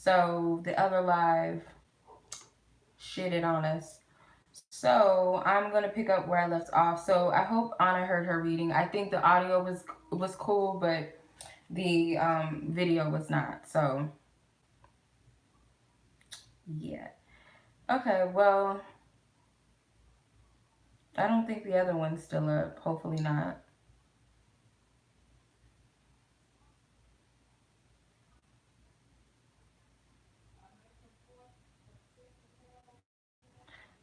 So the other live shitted on us. So I'm gonna pick up where I left off. So I hope Anna heard her reading. I think the audio was cool, but the video was not. So yeah. Okay. Well, I don't think the other one's still up. Hopefully not.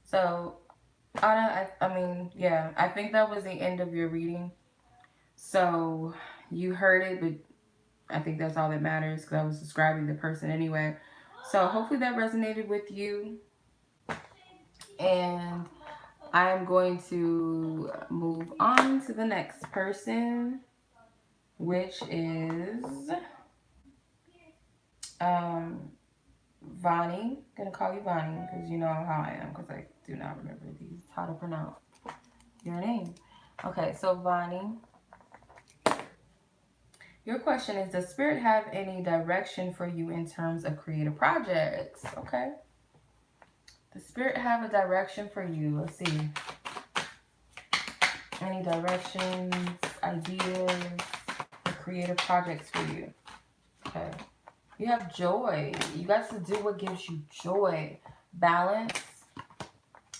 So Anna, I mean, yeah, I think that was the end of your reading. So you heard it, but I think that's all that matters because I was describing the person anyway. So hopefully that resonated with you. And I'm going to move on to the next person, which is um, Vani. I'm going to call you Vani because you know how I am because I do not remember these, how to pronounce your name. Okay, so Vani, your question is, does Spirit have any direction for you in terms of creative projects? Okay. Does Spirit have a direction for you? Let's see. Any directions, ideas, or creative projects for you? Okay. You have joy. You got to do what gives you joy, balance,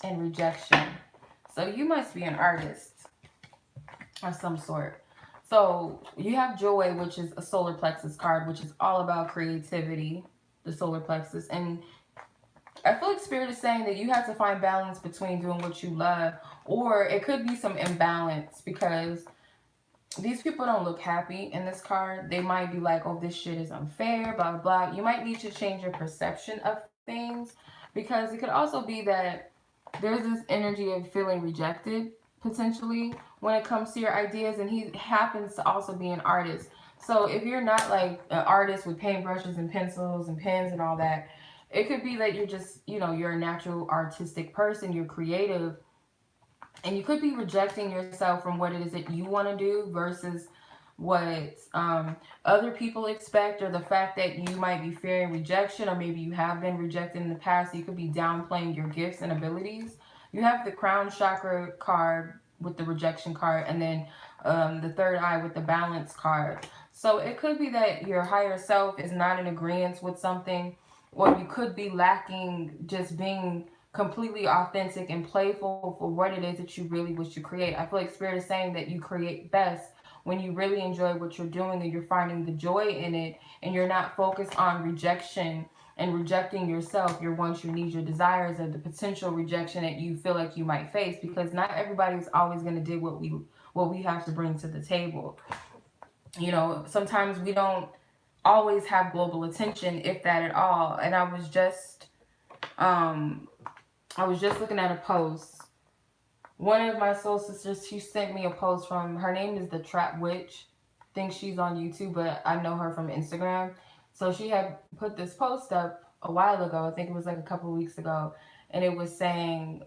and rejection. So you must be an artist of some sort. So you have joy, which is a solar plexus card, which is all about creativity, the solar plexus. And I feel like Spirit is saying that you have to find balance between doing what you love, or it could be some imbalance because these people don't look happy in this card. They might be like, oh, this shit is unfair, blah, blah, blah. You might need to change your perception of things because it could also be that there's this energy of feeling rejected potentially when it comes to your ideas, and he happens to also be an artist. So if you're not like an artist with paintbrushes and pencils and pens and all that, it could be that you're just, you're a natural artistic person, you're creative, and you could be rejecting yourself from what it is that you want to do versus what other people expect, or the fact that you might be fearing rejection, or maybe you have been rejected in the past. So you could be downplaying your gifts and abilities. You have the crown chakra card with the rejection card, and then the third eye with the balance card. So it could be that your higher self is not in agreement with something, or you could be lacking just being completely authentic and playful for what it is that you really wish to create. I feel like Spirit is saying that you create best when you really enjoy what you're doing and you're finding the joy in it, and you're not focused on rejection and rejecting yourself, your wants, your needs, your desires, or the potential rejection that you feel like you might face, because not everybody's always going to do what we have to bring to the table. Sometimes we don't always have global attention, if that at all. And um I was just looking at a post. One of my soul sisters, she sent me a post from, her name is the Trap Witch. I think she's on YouTube, but I know her from Instagram. So she had put this post up a while ago. I think it was like a couple of weeks ago. And it was saying,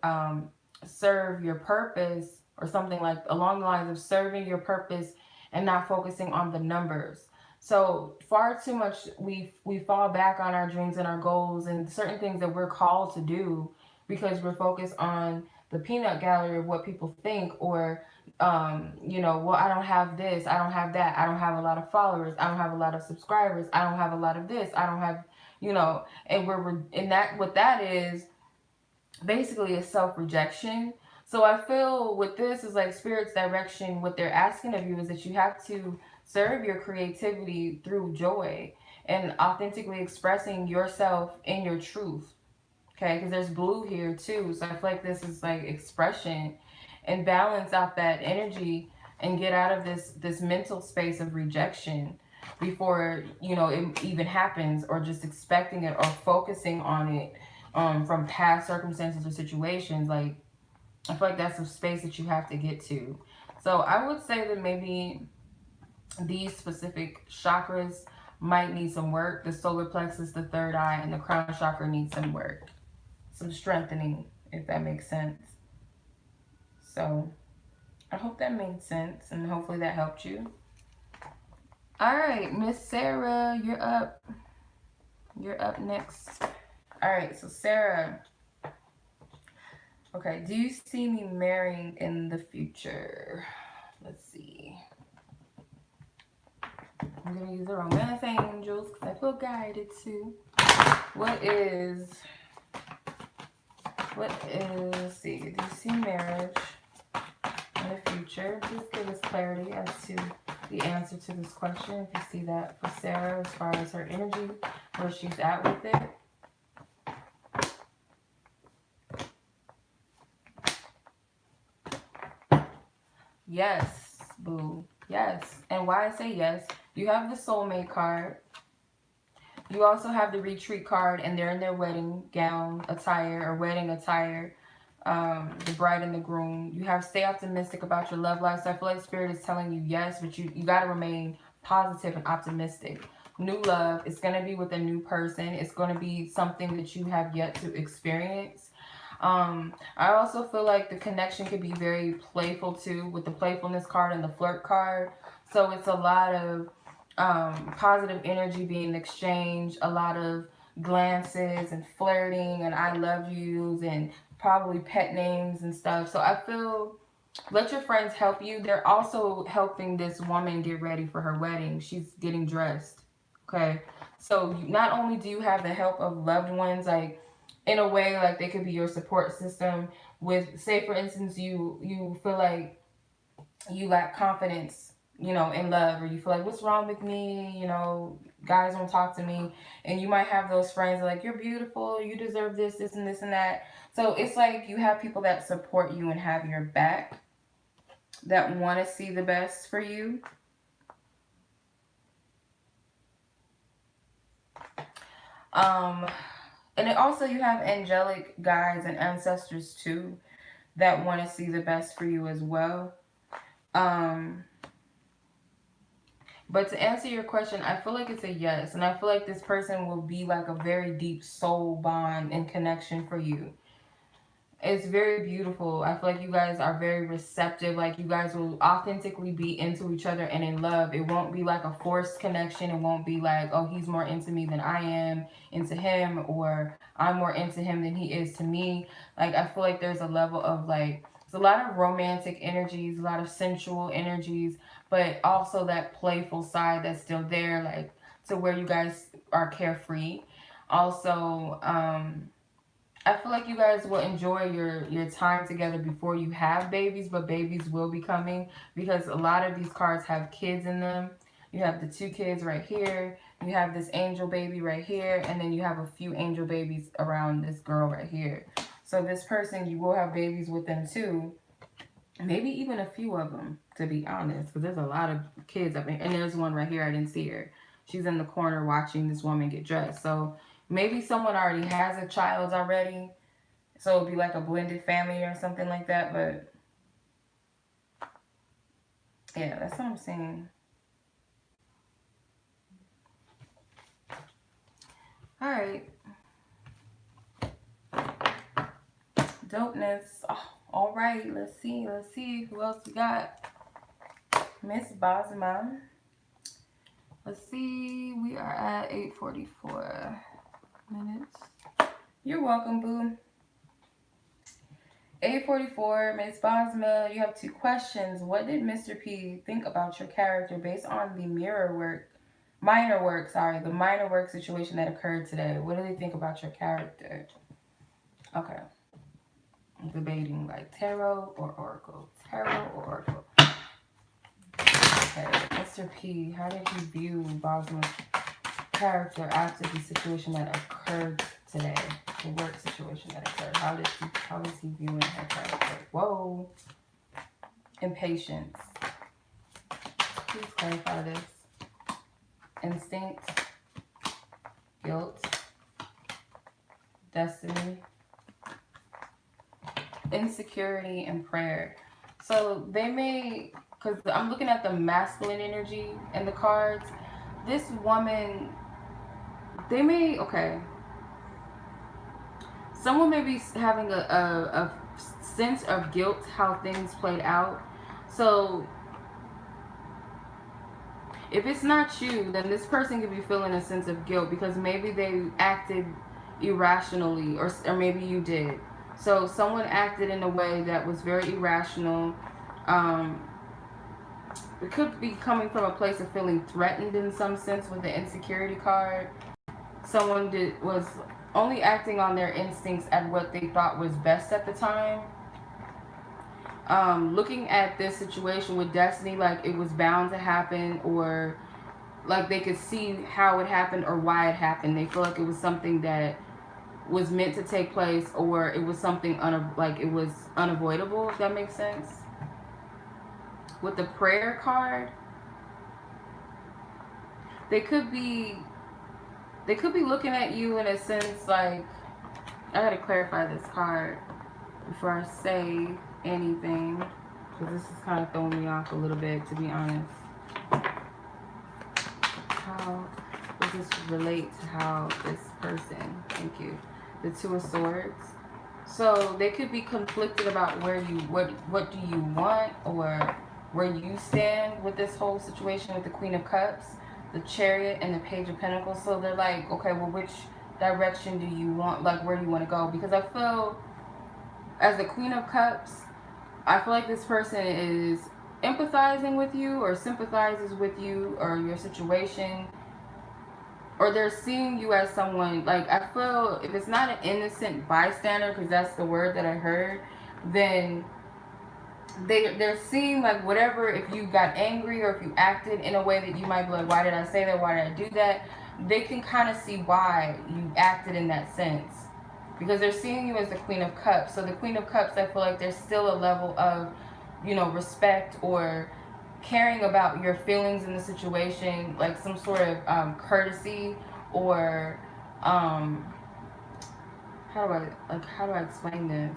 serve your purpose, or something like along the lines of serving your purpose and not focusing on the numbers. So far too much we fall back on our dreams and our goals and certain things that we're called to do because we're focused on the peanut gallery of what people think, or well, I don't have this, I don't have that, I don't have a lot of followers, I don't have a lot of subscribers, I don't have a lot of this, I don't have, and we're in that, what that is basically a self-rejection. So I feel with this is like Spirit's direction, what they're asking of you is that you have to serve your creativity through joy and authentically expressing yourself in your truth. Okay, because there's blue here too. So I feel like this is like expression, and balance out that energy and get out of this mental space of rejection before it even happens, or just expecting it or focusing on it from past circumstances or situations. Like, I feel like that's a space that you have to get to. So I would say that maybe these specific chakras might need some work. The solar plexus, the third eye, and the crown chakra need some work, some strengthening, if that makes sense. So I hope that made sense, and hopefully that helped you. All right, Miss Sarah, you're up. You're up next. All right, so Sarah. Okay, do you see me marrying in the future? Let's see. I'm gonna use the romance angels because I feel guided too. Let's see, do you see marriage in the future? Just give us clarity as to the answer to this question. If you see that for Sarah as far as her energy, where she's at with it. Yes, boo. Yes. And why I say yes, you have the soulmate card. You also have the retreat card, and they're in their wedding gown attire or wedding attire. The bride and the groom. You have stay optimistic about your love life. So I feel like Spirit is telling you yes, but you got to remain positive and optimistic. New love. It's going to be with a new person. It's going to be something that you have yet to experience. I also feel like the connection could be very playful too, with the playfulness card and the flirt card. So it's a lot of positive energy being exchanged, a lot of glances and flirting and I love yous and probably pet names and stuff. So I feel, let your friends help you. They're also helping this woman get ready for her wedding. She's getting dressed. Okay. So not only do you have the help of loved ones, like in a way, like they could be your support system with, say for instance, you feel like you lack confidence, in love, or you feel like, what's wrong with me? Guys won't talk to me. And you might have those friends like, you're beautiful, you deserve this, this, and this, and that. So it's like you have people that support you and have your back, that want to see the best for you. And it also, you have angelic guides and ancestors too that want to see the best for you as well. But to answer your question, I feel like it's a yes. And I feel like this person will be like a very deep soul bond and connection for you. It's very beautiful. I feel like you guys are very receptive. Like you guys will authentically be into each other and in love. It won't be like a forced connection. It won't be like, oh, he's more into me than I am into him, or I'm more into him than he is to me. Like I feel like there's a level of like, it's a lot of romantic energies, a lot of sensual energies, but also that playful side that's still there, like to where you guys are carefree. Also, I feel like you guys will enjoy your time together before you have babies, but babies will be coming because a lot of these cards have kids in them. You have the 2 kids right here. You have this angel baby right here. And then you have a few angel babies around this girl right here. So this person, you will have babies with them too. Maybe even a few of them, to be honest, because there's a lot of kids up here. And there's one right here. I didn't see her. She's in the corner watching this woman get dressed. So maybe someone already has a child already. So it'll be like a blended family or something like that. But yeah, that's what I'm saying. All right. Dopeness. Oh, all right. Let's see. Who else we got? Miss Basma. Let's see. We are at 8:44 minutes. You're welcome, boo. 8:44, Miss Basma, you have 2 questions. What did Mr. P think about your character based on the minor work situation that occurred today? What do they think about your character? Okay. I'm debating like tarot or oracle. Tarot or oracle. Okay. Mr. P, how did he view Basma's character after the situation that occurred today? The work situation that occurred. How is he viewing her character? Whoa. Impatience. Please clarify this. Instinct. Guilt. Destiny. Insecurity and prayer. So they may, because I'm looking at the masculine energy in the cards. This woman, they may, okay. Someone may be having a sense of guilt how things played out. So If it's not you, then this person could be feeling a sense of guilt because maybe they acted irrationally, or maybe you did. So someone acted in a way that was very irrational. It could be coming from a place of feeling threatened in some sense with the insecurity card. Someone was only acting on their instincts at what they thought was best at the time. Looking at this situation with destiny like it was bound to happen, or like they could see how it happened or why it happened. They feel like it was something that was meant to take place, or it was something like it was unavoidable, if that makes sense. With the prayer card, they could be looking at you in a sense like, I gotta clarify this card before I say anything, because this is kind of throwing me off a little bit, to be honest. How does this relate to how this person, thank you, the Two of Swords? So they could be conflicted about what do you want, or where you stand with this whole situation with the Queen of Cups, the Chariot, and the Page of Pentacles. So they're like, okay, well, which direction do you want? Like, where do you want to go? Because I feel, as the Queen of Cups, I feel like this person is empathizing with you, or sympathizes with you, or your situation, or they're seeing you as someone, like, I feel if it's not an innocent bystander, because that's the word that I heard, then they're seeing like whatever, if you got angry or if you acted in a way that you might be like, why did I say that, why did I do that, they can kind of see why you acted in that sense, because they're seeing you as the Queen of Cups. So the Queen of Cups, I feel like there's still a level of, you know, respect or caring about your feelings in the situation, like some sort of courtesy, or how do I explain this?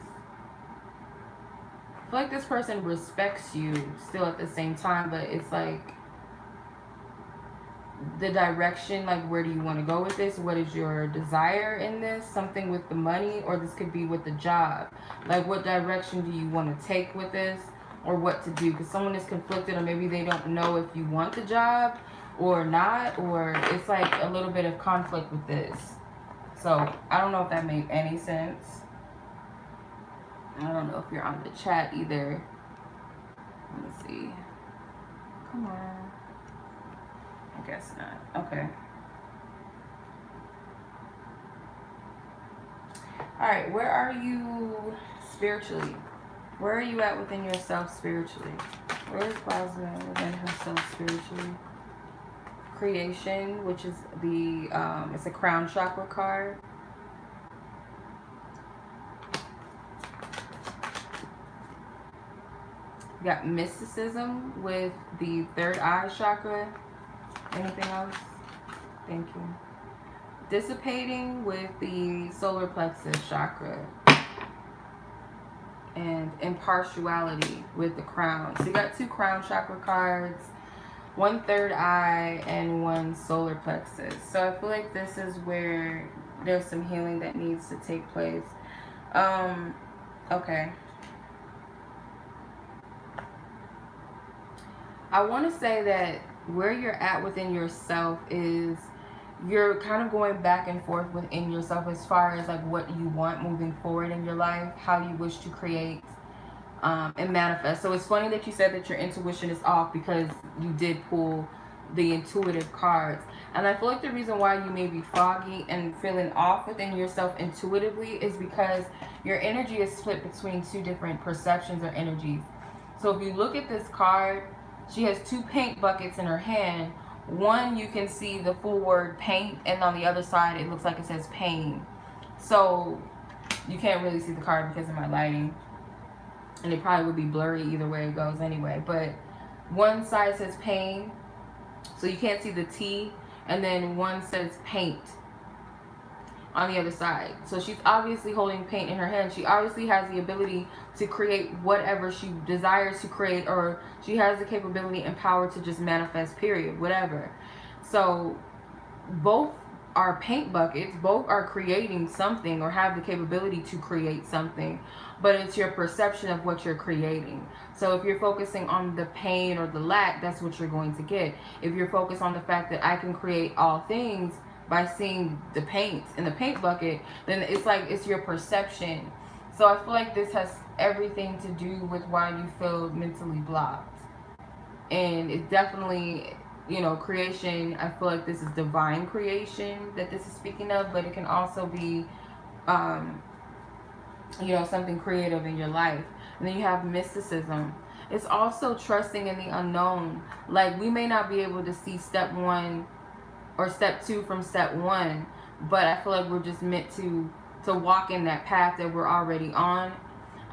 I feel like this person respects you still at the same time, but it's like the direction, like where do you want to go with this? What is your desire in this? Something with the money, or this could be with the job. Like, what direction do you want to take with this, or what to do? Because someone is conflicted, or maybe they don't know if you want the job or not, or it's like a little bit of conflict with this. So I don't know if that made any sense. I don't know if you're on the chat either. Let me see. Come on. I guess not. Okay. Alright, where are you spiritually? Where are you at within yourself spiritually? Where is Basma within herself spiritually? Creation, which is the, it's a crown chakra card. You got mysticism with the third eye chakra. Anything else? Thank you. Dissipating with the solar plexus chakra. And impartiality with the crown. So you got two crown chakra cards, one third eye, and one solar plexus. So I feel like this is where there's some healing that needs to take place. Okay. I want to say that where you're at within yourself is you're kind of going back and forth within yourself as far as like what you want moving forward in your life, how you wish to create and manifest. So it's funny that you said that your intuition is off, because you did pull the intuitive cards. And I feel like the reason why you may be foggy and feeling off within yourself intuitively is because your energy is split between two different perceptions or energies. So if you look at this card, she has two paint buckets in her hand. One, you can see the full word paint, and on the other side it looks like it says pain. So you can't really see the card because of my lighting, and it probably would be blurry either way it goes anyway. But one side says pain, so you can't see the T, and then one says paint on the other side. So she's obviously holding paint in her hand. She obviously has the ability to create whatever she desires to create, or she has the capability and power to just manifest, period, whatever. So both are paint buckets. Both are creating something or have the capability to create something, but it's your perception of what you're creating. So if you're focusing on the pain or the lack, that's what you're going to get. If you're focused on the fact that I can create all things by seeing the paint in the paint bucket, then it's like it's your perception. So I feel like this has everything to do with why you feel mentally blocked. And it's definitely, you know, creation. I feel like this is divine creation that this is speaking of, but it can also be, um, you know, something creative in your life. And then you have mysticism. It's also trusting in the unknown. Like, we may not be able to see step one or step two from step one, but I feel like we're just meant to walk in that path that we're already on.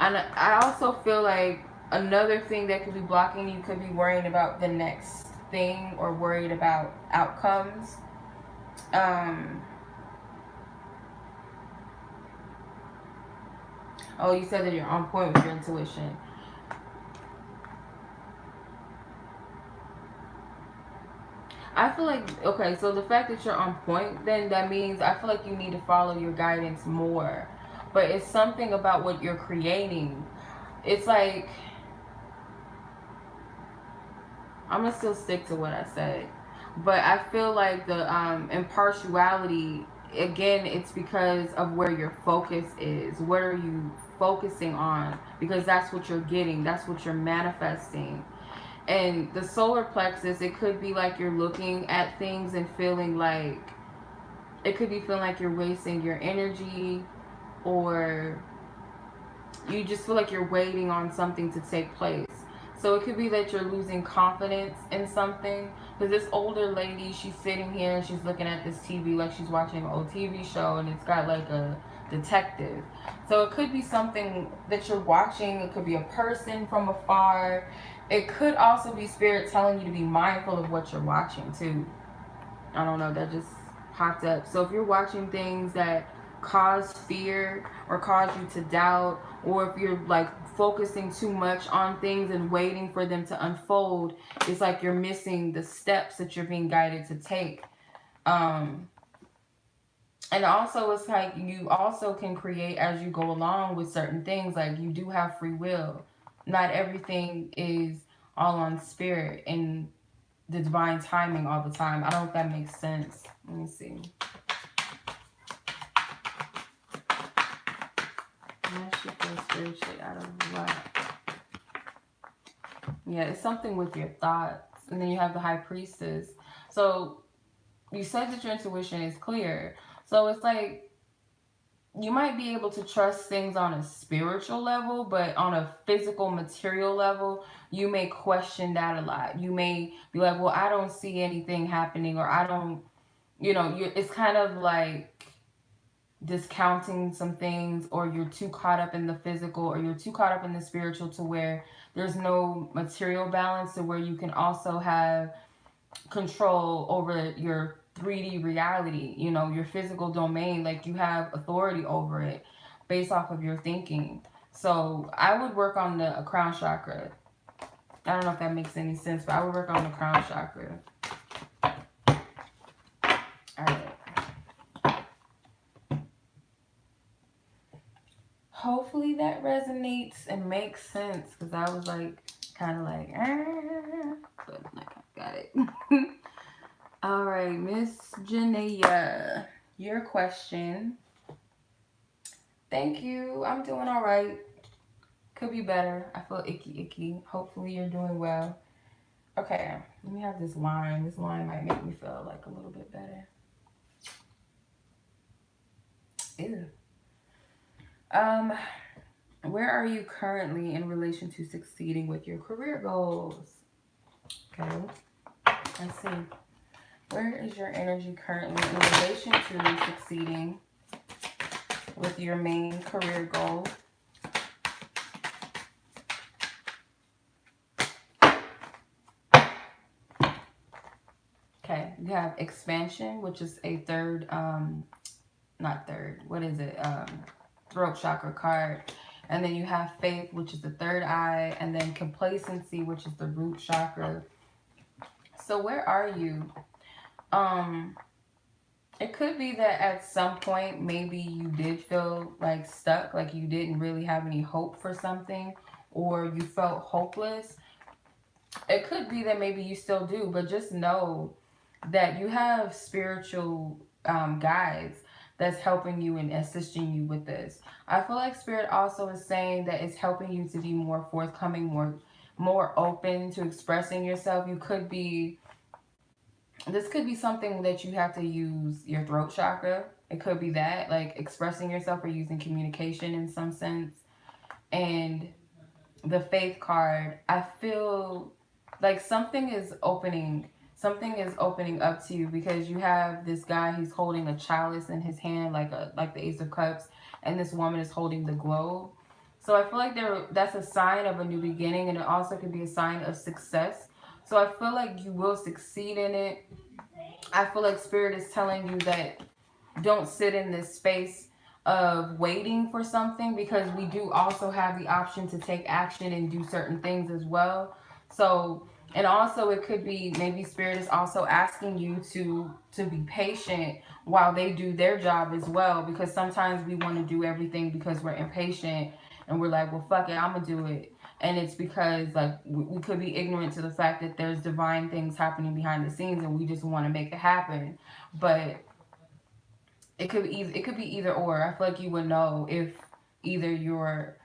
And I also feel like another thing that could be blocking you could be worrying about the next thing or worried about outcomes. Oh, you said that you're on point with your intuition. I feel like, okay, so the fact that you're on point, then that means I feel like you need to follow your guidance more. But it's something about what you're creating. It's like, I'm going to still stick to what I said. But I feel like the impartiality, again, it's because of where your focus is. What are you focusing on? Because that's what you're getting. That's what you're manifesting. And the solar plexus, it could be like you're looking at things and feeling like, it could be feeling like you're wasting your energy, or you just feel like you're waiting on something to take place. So it could be that you're losing confidence in something. Because this older lady, she's sitting here and she's looking at this TV like she's watching an old TV show, and it's got like a detective. So it could be something that you're watching. It could be a person from afar. It could also be spirit telling you to be mindful of what you're watching too. I don't know, that just popped up. So if you're watching things that cause fear or cause you to doubt, or if you're like focusing too much on things and waiting for them to unfold, it's like you're missing the steps that you're being guided to take. And also, it's like you also can create as you go along with certain things. Like, you do have free will. Not everything is all on spirit and the divine timing all the time. I don't know if that makes sense. Let me see. Unless you feel spiritually out of whack. Yeah, it's something with your thoughts. And then you have the high priestess. So you said that your intuition is clear. So it's like you might be able to trust things on a spiritual level, but on a physical, material level, you may question that a lot. You may be like, well, I don't see anything happening, or I don't, you know, it's kind of like discounting some things, or you're too caught up in the physical, or you're too caught up in the spiritual to where there's no material balance, to where you can also have control over your 3D reality, you know, your physical domain. Like, you have authority over it based off of your thinking. So I would work on the crown chakra. I don't know if that makes any sense, but I would work on the crown chakra. All right. Hopefully that resonates and makes sense, because I was like, kind of like, but I got it. All right, Miss Janaya, your question. Thank you. I'm doing all right. Could be better. I feel icky. Hopefully you're doing well. Okay, let me have this line. This line might make me feel like a little bit better. Ew. Where are you currently in relation to succeeding with your career goals? Okay, let's see. Where is your energy currently in relation to succeeding with your main career goal? Okay, you have expansion, which is a third, not third, what is it? Throat chakra card. And then you have faith, which is the third eye, and then complacency, which is the root chakra. So where are you? It could be that at some point, maybe you did feel like stuck, like you didn't really have any hope for something, or you felt hopeless. It could be that maybe you still do, but just know that you have spiritual guides that's helping you and assisting you with this. I feel like spirit also is saying that it's helping you to be more forthcoming, more open to expressing yourself. You could be This could be something that you have to use your throat chakra. It could be that, like expressing yourself or using communication in some sense. And the faith card, I feel like something is opening up to you, because you have this guy, he's holding a chalice in his hand, like the Ace of Cups, and this woman is holding the globe. So I feel like that's a sign of a new beginning, and it also could be a sign of success. So I feel like you will succeed in it. I feel like spirit is telling you that don't sit in this space of waiting for something, because we do also have the option to take action and do certain things as well. So, and also it could be maybe spirit is also asking you to be patient while they do their job as well, because sometimes we want to do everything because we're impatient and we're like, well, fuck it, I'm gonna do it. And it's because like we could be ignorant to the fact that there's divine things happening behind the scenes and we just want to make it happen. But it could be either or. I feel like you would know if either you're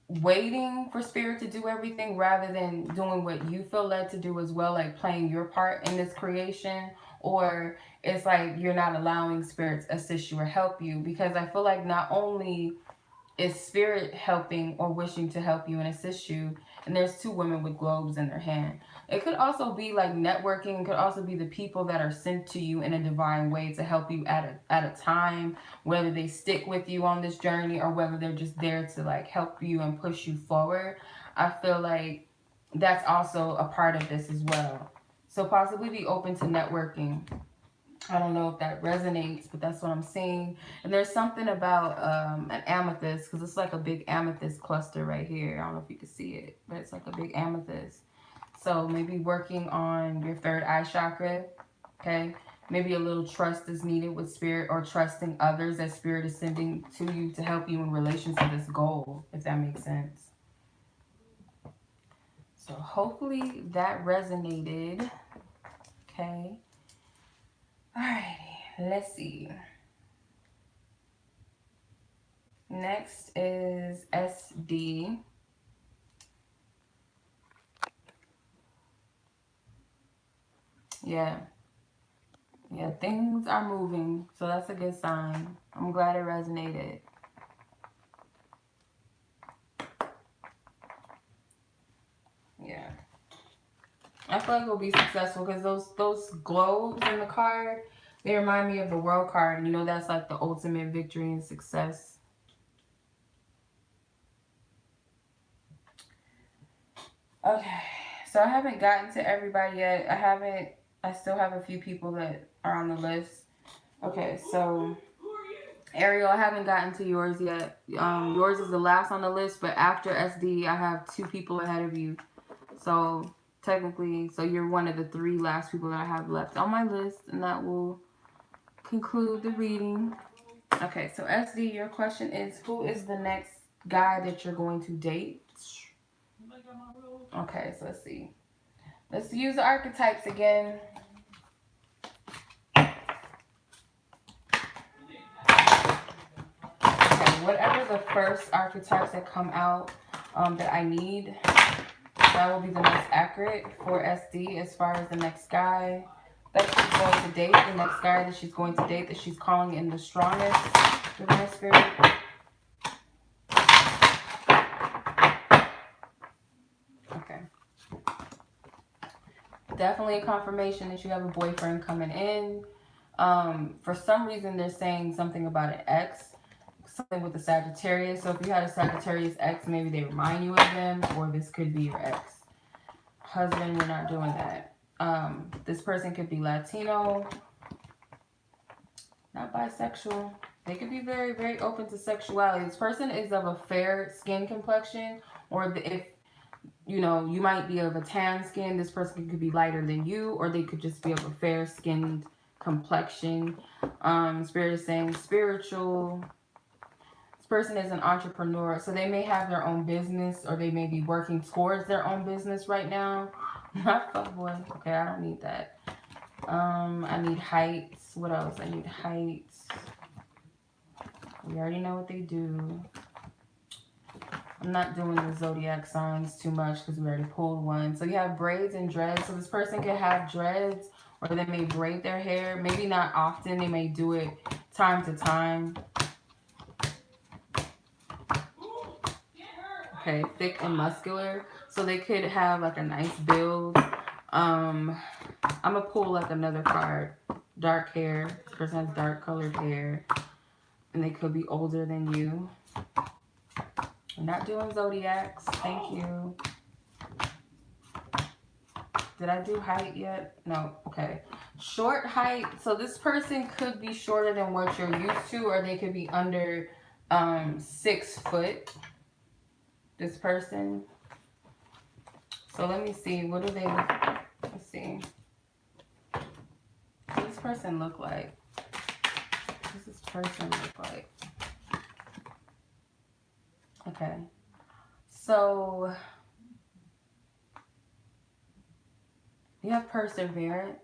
waiting for spirit to do everything rather than doing what you feel led to do as well, like playing your part in this creation, or it's like you're not allowing spirit to assist you or help you. Because I feel like not only is spirit helping or wishing to help you and assist you, and there's two women with globes in their hand. It could also be like networking. It could also be the people that are sent to you in a divine way to help you at a time, whether they stick with you on this journey or whether they're just there to like help you and push you forward. I feel like that's also a part of this as well. So possibly be open to networking. I don't know if that resonates, but that's what I'm seeing. And there's something about an amethyst, because it's like a big amethyst cluster right here. I don't know if you can see it, but it's like a big amethyst. So maybe working on your third eye chakra, okay? Maybe a little trust is needed with spirit, or trusting others that spirit is sending to you to help you in relation to this goal, if that makes sense. So hopefully that resonated, okay? Alrighty, let's see. Next is SD. Yeah. Yeah, things are moving. So that's a good sign. I'm glad it resonated. Yeah. I feel like it'll be successful, because those globes in the card, they remind me of the world card. And you know, that's like the ultimate victory and success. Okay. So I haven't gotten to everybody yet. I still have a few people that are on the list. Okay, so Ariel, I haven't gotten to yours yet. Yours is the last on the list, but after SD, I have two people ahead of you. So technically, so you're one of the three last people that I have left on my list, and that will conclude the reading. Okay, so SD, your question is, who is the next guy that you're going to date? Okay, so let's see. Let's use the archetypes again. Okay, whatever the first archetypes that come out that I need, that will be the most accurate for SD as far as the next guy that she's going to date, the next guy that she's going to date that she's calling in the strongest divine spirit. Okay. Definitely a confirmation that you have a boyfriend coming in. For some reason, they're saying something about an ex, something with the Sagittarius. So if you had a Sagittarius ex, maybe they remind you of them, or this could be your ex. Husband, we're not doing that. This person could be Latino, not bisexual. They could be very, very open to sexuality. This person is of a fair skin complexion, or if you know, you might be of a tan skin, this person could be lighter than you, or they could just be of a fair skinned complexion. Spirit is saying spiritual. This person is an entrepreneur, so they may have their own business, or they may be working towards their own business right now. Not fuckboy. Okay, I don't need that. I need heights. What else? I need heights. We already know what they do. I'm not doing the zodiac signs too much because we already pulled one. So you have braids and dreads. So this person could have dreads, or they may braid their hair. Maybe not often. They may do it time to time. Okay, thick and muscular. So they could have like a nice build. I'm gonna pull like another card. Dark hair. This person has dark colored hair. And they could be older than you. I'm not doing zodiacs. Thank you. Did I do height yet? No. Okay. Short height. So this person could be shorter than what you're used to, or they could be under 6 foot. This person. So let me see. What do they look like? Let's see. What does this person look like? What does this person look like? Okay. So you have perseverance.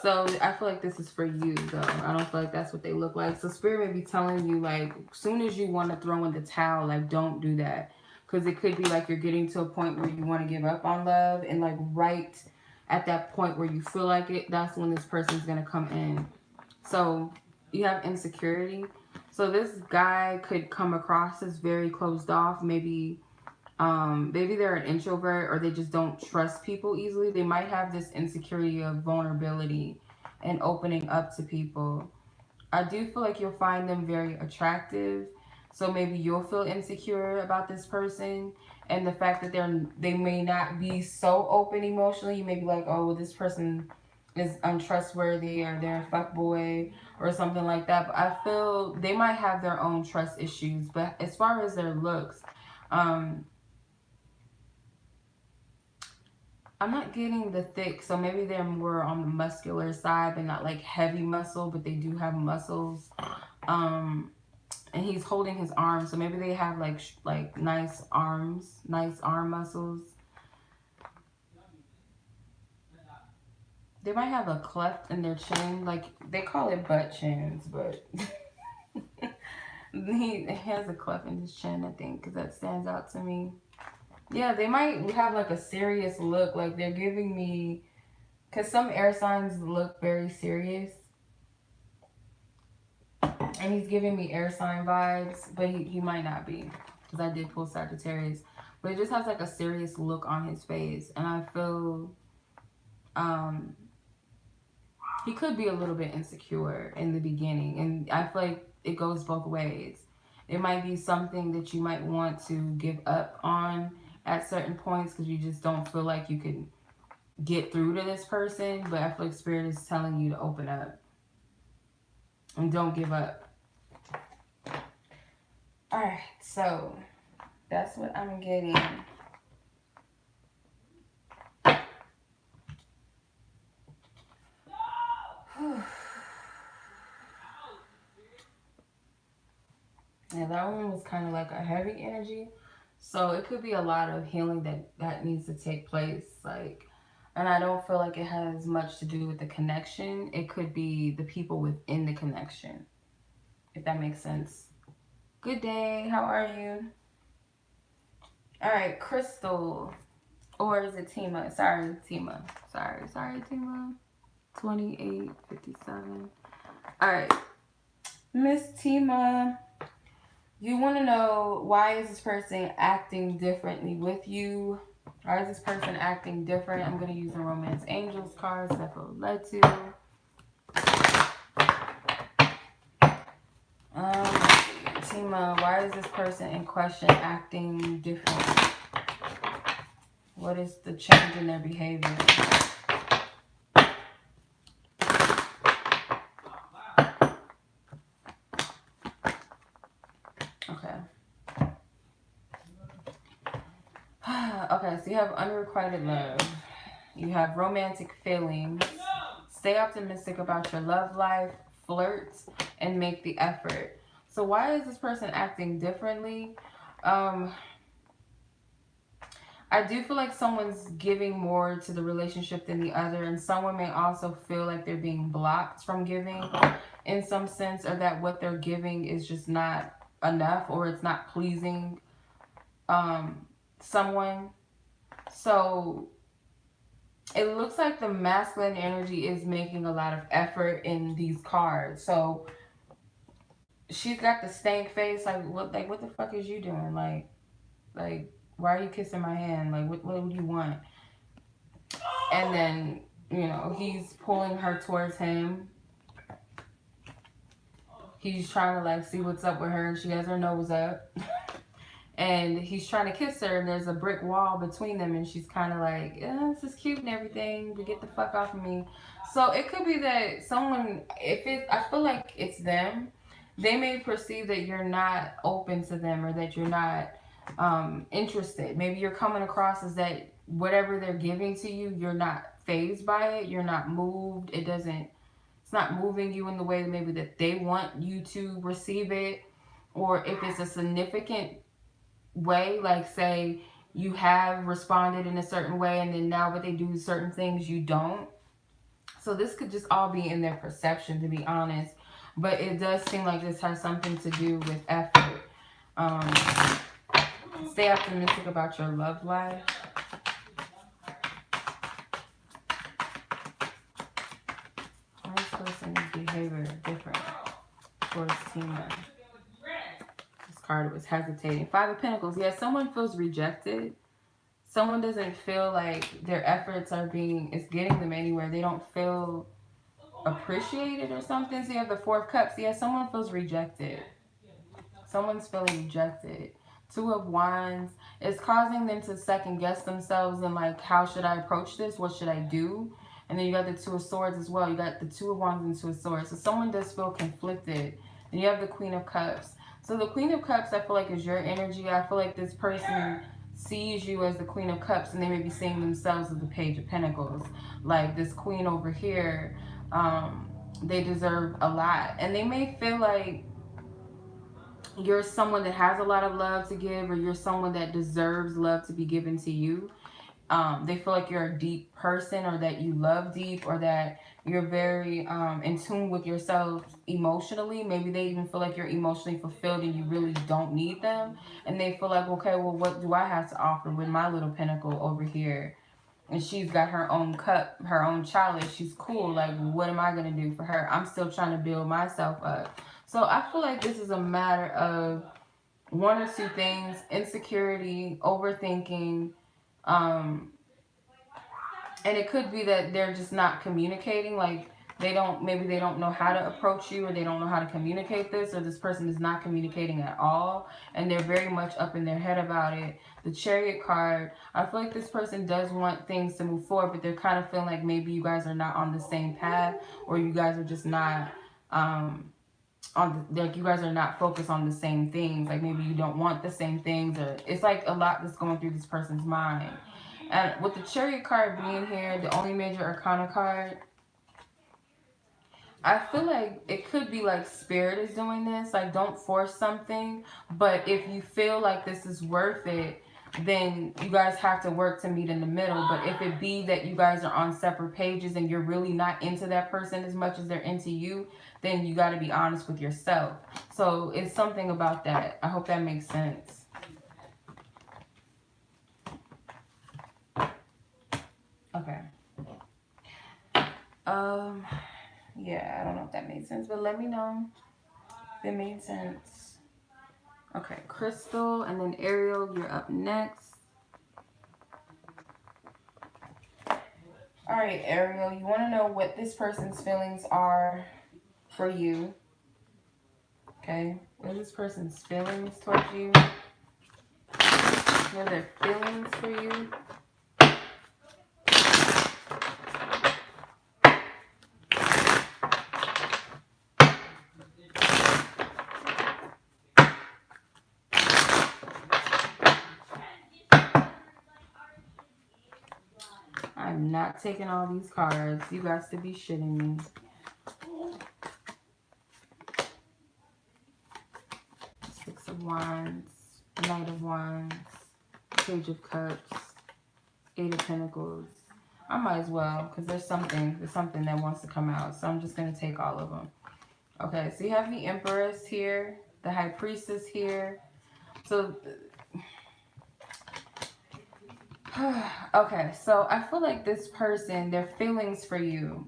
So I feel like this is for you, though. I don't feel like that's what they look like. So Spirit may be telling you, like, as soon as you want to throw in the towel, like, don't do that. Because it could be like you're getting to a point where you want to give up on love. And, like, right at that point where you feel like it, that's when this person's going to come in. So you have insecurity. So this guy could come across as very closed off. Maybe they're an introvert, or they just don't trust people easily. They might have this insecurity of vulnerability and opening up to people. I do feel like you'll find them very attractive. So maybe you'll feel insecure about this person, and the fact that they may not be so open emotionally. You may be like, oh, well, this person is untrustworthy, or they're a fuckboy or something like that. But I feel they might have their own trust issues. But as far as their looks, I'm not getting the thick, so maybe they're more on the muscular side, but not like heavy muscle, but they do have muscles. And he's holding his arm, so maybe they have like nice arms, nice arm muscles. They might have a cleft in their chin, like they call it butt chins, but he has a cleft in his chin, I think, because that stands out to me. Yeah, they might have like a serious look, like they're giving me, because some air signs look very serious. And he's giving me air sign vibes, but he might not be, because I did pull Sagittarius. But it just has like a serious look on his face. And I feel he could be a little bit insecure in the beginning. And I feel like it goes both ways. It might be something that you might want to give up on at certain points, because you just don't feel like you can get through to this person. But I feel like Spirit is telling you to open up and don't give up. All right, so that's what I'm getting. Yeah, that one was kind of like a heavy energy. So it could be a lot of healing that needs to take place. Like, and I don't feel like it has much to do with the connection. It could be the people within the connection, if that makes sense. Good day. How are you? All right, Crystal. Or is it Tima? Sorry, Tima. Sorry, Tima. 2857. All right. Miss Tima, you want to know, why is this person acting differently with you? Why is this person acting different? I'm going to use the Romance Angels cards that I feel led to. Tima, why is this person in question acting different? What is the change in their behavior? Okay. Okay, so you have unrequited love. You have romantic feelings. Stay optimistic about your love life, flirt, and make the effort. So why is this person acting differently? I do feel like someone's giving more to the relationship than the other, and someone may also feel like they're being blocked from giving in some sense, or that what they're giving is just not enough, or it's not pleasing someone. So it looks like the masculine energy is making a lot of effort in these cards. So she's got the stank face, like what the fuck is you doing? Like why are you kissing my hand? Like what do you want? And then, you know, he's pulling her towards him. He's trying to like see what's up with her, and she has her nose up. And he's trying to kiss her, and there's a brick wall between them, and she's kind of like, this is cute and everything, but get the fuck off of me. So it could be that someone, I feel like it's them, they may perceive that you're not open to them, or that you're not interested. Maybe you're coming across as that whatever they're giving to you, you're not fazed by it, you're not moved, it's not moving you in the way that maybe that they want you to receive it. Or if it's a significant way, like say you have responded in a certain way, and then now what they do certain things you don't. So this could just all be in their perception, to be honest, but it does seem like this has something to do with effort. Stay optimistic about your love life. Why is this person's behavior different towards Tina? Card was hesitating. 5 of Pentacles. Yeah, someone feels rejected. Someone doesn't feel like their efforts it's getting them anywhere. They don't feel appreciated or something. So you have the 4 of Cups. Yeah, someone feels rejected. Someone's feeling rejected. 2 of Wands. It's causing them to second guess themselves and like, how should I approach this? What should I do? And then you got the 2 of Swords as well. You got the 2 of Wands and 2 of Swords. So someone does feel conflicted. And you have the Queen of Cups. So the Queen of Cups, I feel like, is your energy. I feel like this person sees you as the Queen of Cups, and they may be seeing themselves as the Page of Pentacles. Like this queen over here, they deserve a lot. And they may feel like you're someone that has a lot of love to give, or you're someone that deserves love to be given to you. They feel like you're a deep person, or that you love deep, or that you're very in tune with yourself emotionally. Maybe they even feel like you're emotionally fulfilled and you really don't need them. And they feel like, okay, well, what do I have to offer with my little pentacle over here? And she's got her own cup, her own chalice. She's cool. Like, what am I going to do for her? I'm still trying to build myself up. So I feel like this is a matter of 1 or 2 things: insecurity, overthinking, and it could be that they're just not communicating. Like maybe they don't know how to approach you, or they don't know how to communicate this, or this person is not communicating at all, and they're very much up in their head about it. The Chariot card, I feel like this person does want things to move forward, but they're kind of feeling like maybe you guys are not on the same path, or you guys are just not like you guys are not focused on the same things. Like maybe you don't want the same things, or it's like a lot that's going through this person's mind. And with the Chariot card being here, the only major arcana card, I feel like it could be like Spirit is doing this. Like, don't force something, but if you feel like this is worth it, then you guys have to work to meet in the middle. But if it be that you guys are on separate pages and you're really not into that person as much as they're into you, then you got to be honest with yourself. So it's something about that. I hope that makes sense. Okay. Yeah, I don't know if that made sense, but let me know if it made sense. Okay, Crystal, and then Ariel, you're up next. All right, Ariel, you want to know what this person's feelings are for you. Okay, what are this person's feelings towards you? What are their feelings for you? I'm am not taking all these cards. You guys to be shitting me. Six of Wands, Knight of Wands, Page of Cups, Eight of Pentacles. I might as well, because there's something that wants to come out. So I'm just going to take all of them. Okay, so you have the Empress here, the High Priestess here. So, okay, so I feel like this person, their feelings for you,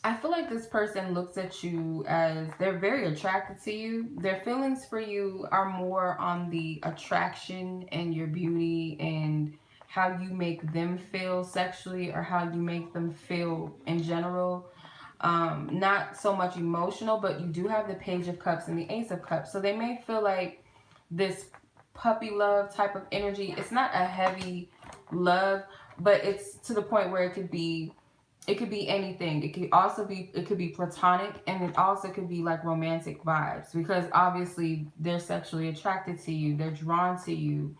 I feel like this person looks at you as they're very attracted to you. Their feelings for you are more on the attraction and your beauty and how you make them feel sexually or how you make them feel in general. Not so much emotional, but you do have the Page of Cups and the Ace of Cups. So they may feel like this puppy love type of energy. It's not a heavy love, but it's to the point where it could be anything. It could be platonic, and it also could be like romantic vibes, because obviously they're sexually attracted to you. They're drawn to you.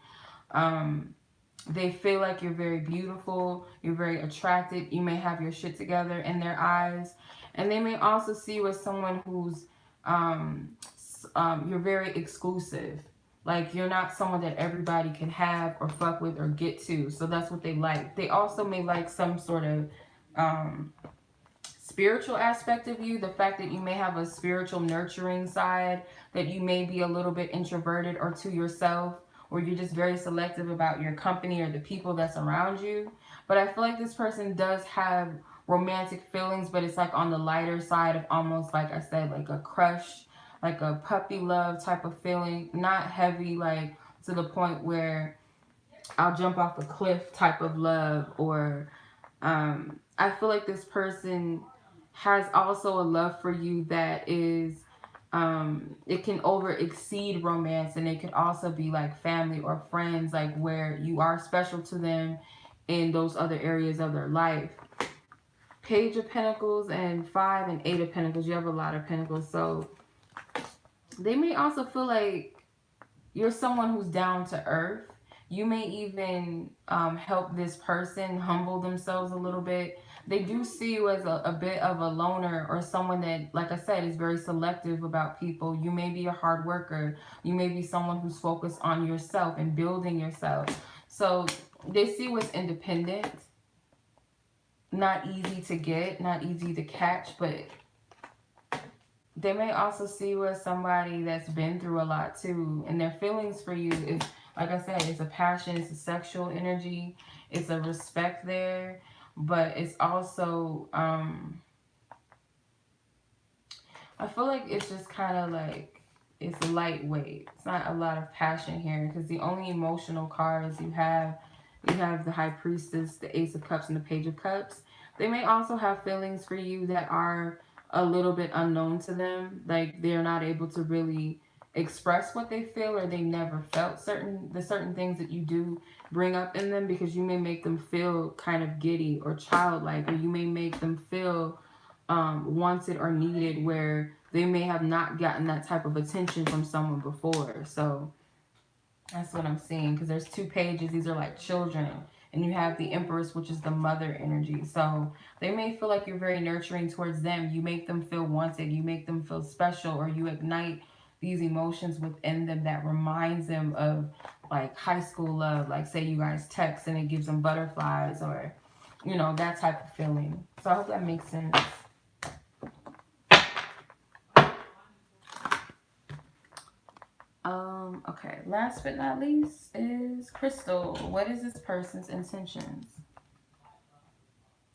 They feel like you're very beautiful. You're very attracted. You may have your shit together in their eyes. And they may also see you as someone who's, you're very exclusive. Like, you're not someone that everybody can have or fuck with or get to. So that's what they like. They also may like some sort of spiritual aspect of you. The fact that you may have a spiritual nurturing side, that you may be a little bit introverted or to yourself, or you're just very selective about your company or the people that's around you. But I feel like this person does have romantic feelings, but it's like on the lighter side of, almost like I said, like a crush, like a puppy love type of feeling. Not heavy, like to the point where I'll jump off a cliff type of love. Or I feel like this person has also a love for you that is, it can over exceed romance, and it could also be like family or friends, like where you are special to them in those other areas of their life. Page of Pentacles and 5 and 8 of Pentacles. You have a lot of Pentacles. So they may also feel like you're someone who's down to earth. You may even help this person humble themselves a little bit. They do see you as a bit of a loner, or someone that, like I said, is very selective about people. You may be a hard worker. You may be someone who's focused on yourself and building yourself. So they see you as independent. Not easy to get, not easy to catch, but they may also see you as somebody that's been through a lot too. And their feelings for you is, like I said, it's a passion, it's a sexual energy, it's a respect there, but it's also, I feel like it's just kind of like, it's lightweight. It's not a lot of passion here, because the only emotional cards you have the High Priestess, the Ace of Cups, and the Page of Cups. They may also have feelings for you that are a little bit unknown to them. Like, they're not able to really express what they feel, or they never felt certain things that you do bring up in them, because you may make them feel kind of giddy or childlike, or you may make them feel wanted or needed, where they may have not gotten that type of attention from someone before. So that's what I'm seeing, because there's 2 pages. These are like children. And you have the Empress, which is the mother energy. So they may feel like you're very nurturing towards them. You make them feel wanted. You make them feel special, or you ignite these emotions within them that reminds them of like high school love. Like, say you guys text and it gives them butterflies, or, you know, that type of feeling. So I hope that makes sense. Okay, last but not least is Crystal. What is this person's intentions?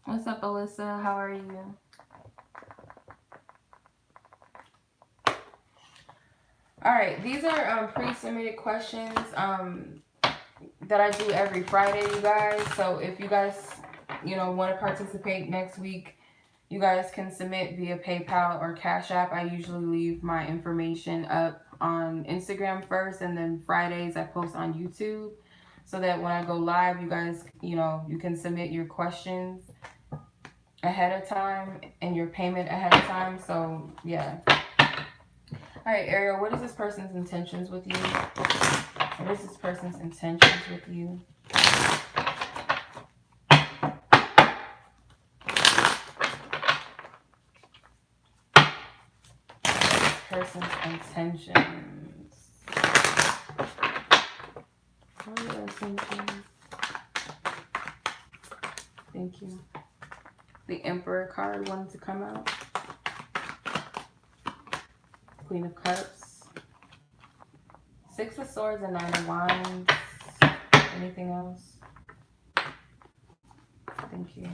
What's up, Alyssa? How are you? Alright, these are pre-submitted questions that I do every Friday, you guys. So if you guys, you know, want to participate next week, you guys can submit via PayPal or Cash App. I usually leave my information up on Instagram first, and then Fridays I post on YouTube, so that when I go live, you guys, you know, you can submit your questions ahead of time and your payment ahead of time. So yeah. All right, Ariel, what is this person's intentions with you? What is this person's intentions with you? person's intentions? What are your intentions? Thank you. The Emperor card wanted to come out. Queen of Cups. Six of Swords and Nine of Wands. Anything else? Thank you.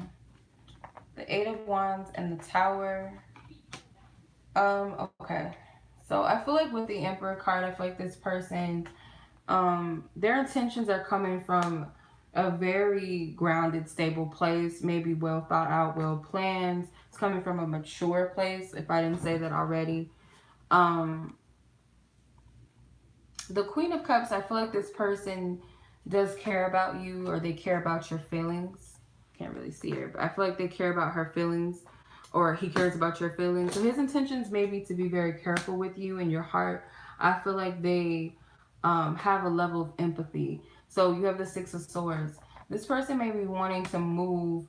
The Eight of Wands and the Tower. Okay. So I feel like with the Emperor card, I feel like this person, their intentions are coming from a very grounded, stable place, maybe well thought out, well planned. It's coming from a mature place, if I didn't say that already. The Queen of Cups, I feel like this person does care about you, or they care about your feelings. Can't really see her, but I feel like they care about her feelings, or he cares about your feelings. So his intentions may be to be very careful with you and your heart. I feel like they have a level of empathy. So you have the Six of Swords. This person may be wanting to move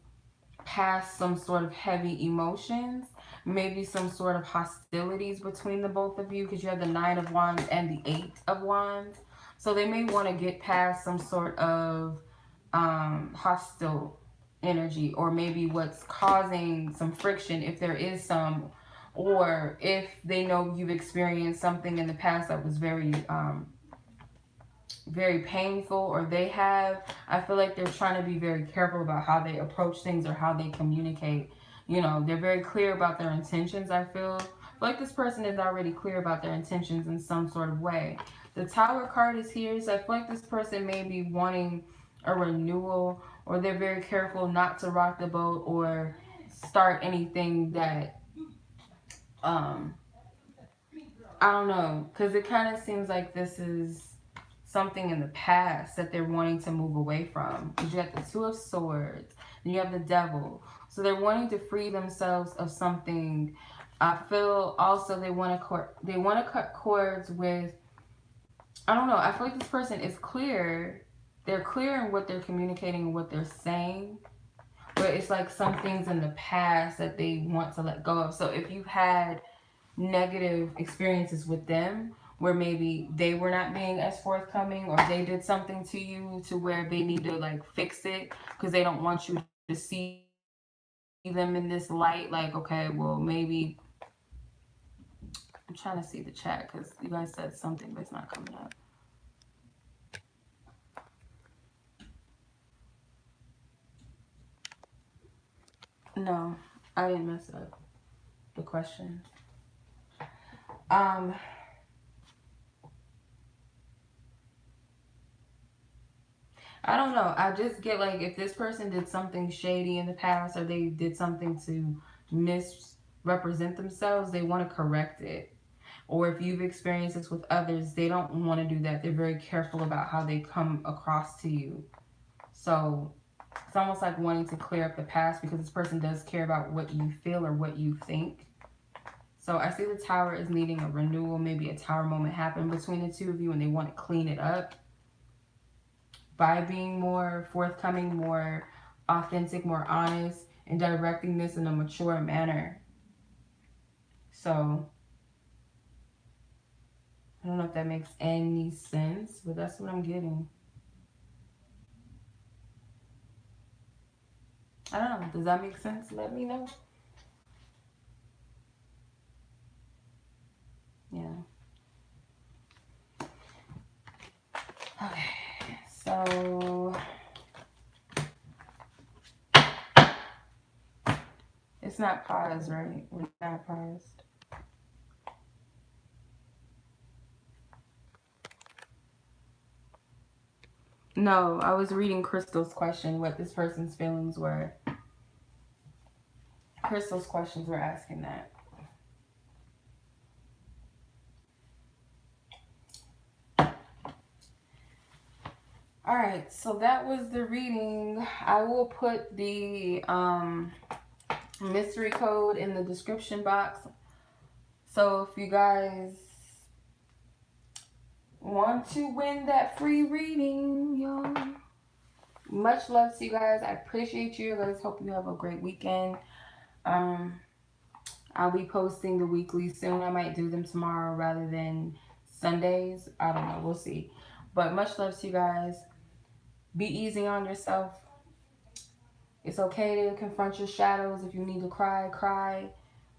past some sort of heavy emotions, maybe some sort of hostilities between the both of you, because you have the Nine of Wands and the Eight of Wands. So they may want to get past some sort of hostile energy, or maybe what's causing some friction, if there is some, or if they know you've experienced something in the past that was very painful, or they have. I feel like they're trying to be very careful about how they approach things or how they communicate. You know, they're very clear about their intentions. I feel like this person is already clear about their intentions in some sort of way. The Tower card is here, so I feel like this person may be wanting a renewal, or they're very careful not to rock the boat or start anything that I don't know, because it kind of seems like this is something in the past that they're wanting to move away from. Because you have the Two of Swords, and you have the Devil. So they're wanting to free themselves of something. I feel also they want to cut cords with, I don't know, I feel like this person is clear. They're clear in what they're communicating and what they're saying. But it's like some things in the past that they want to let go of. So if you've had negative experiences with them, where maybe they were not being as forthcoming, or they did something to you to where they need to like fix it because they don't want you to see them in this light, like, okay, well, maybe I'm trying to see the chat because you guys said something but it's not coming up. No, I didn't mess up the question. I don't know. I just get like, if this person did something shady in the past, or they did something to misrepresent themselves, they want to correct it. Or if you've experienced this with others, they don't want to do that. They're very careful about how they come across to you. So it's almost like wanting to clear up the past, because this person does care about what you feel or what you think. So I see the Tower is needing a renewal. Maybe a Tower moment happened between the two of you and they want to clean it up by being more forthcoming, more authentic, more honest, and directing this in a mature manner. So I don't know if that makes any sense, but that's what I'm getting. I don't know. Does that make sense? Let me know. Yeah. Okay. So it's not paused, right? We're not paused. No, I was reading Crystal's question, what this person's feelings were. Crystal's questions were asking that. All right, so that was the reading. I will put the mystery code in the description box. So if you guys want to win that free reading, y'all, much love to you guys. I appreciate you guys. Hope you have a great weekend. I'll be posting the weekly soon. I might do them tomorrow rather than Sundays. I don't know. We'll see. But much love to you guys. Be easy on yourself. It's okay to confront your shadows. If you need to cry, cry.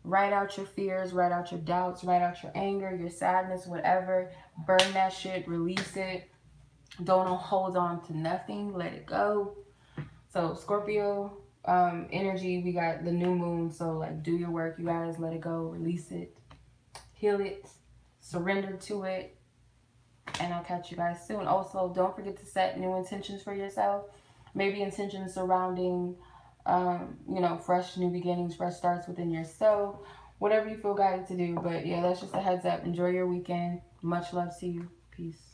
Write out your fears, write out your doubts, write out your anger, your sadness, whatever. Burn that shit, release it. Don't hold on to nothing. Let it go. So Scorpio energy, we got the new moon. So like do your work, you guys. Let it go. Release it. Heal it. Surrender to it. And I'll catch you guys soon. Also, don't forget to set new intentions for yourself. Maybe intentions surrounding, you know, fresh new beginnings, fresh starts within yourself. Whatever you feel guided to do. But yeah, that's just a heads up. Enjoy your weekend. Much love to you. Peace.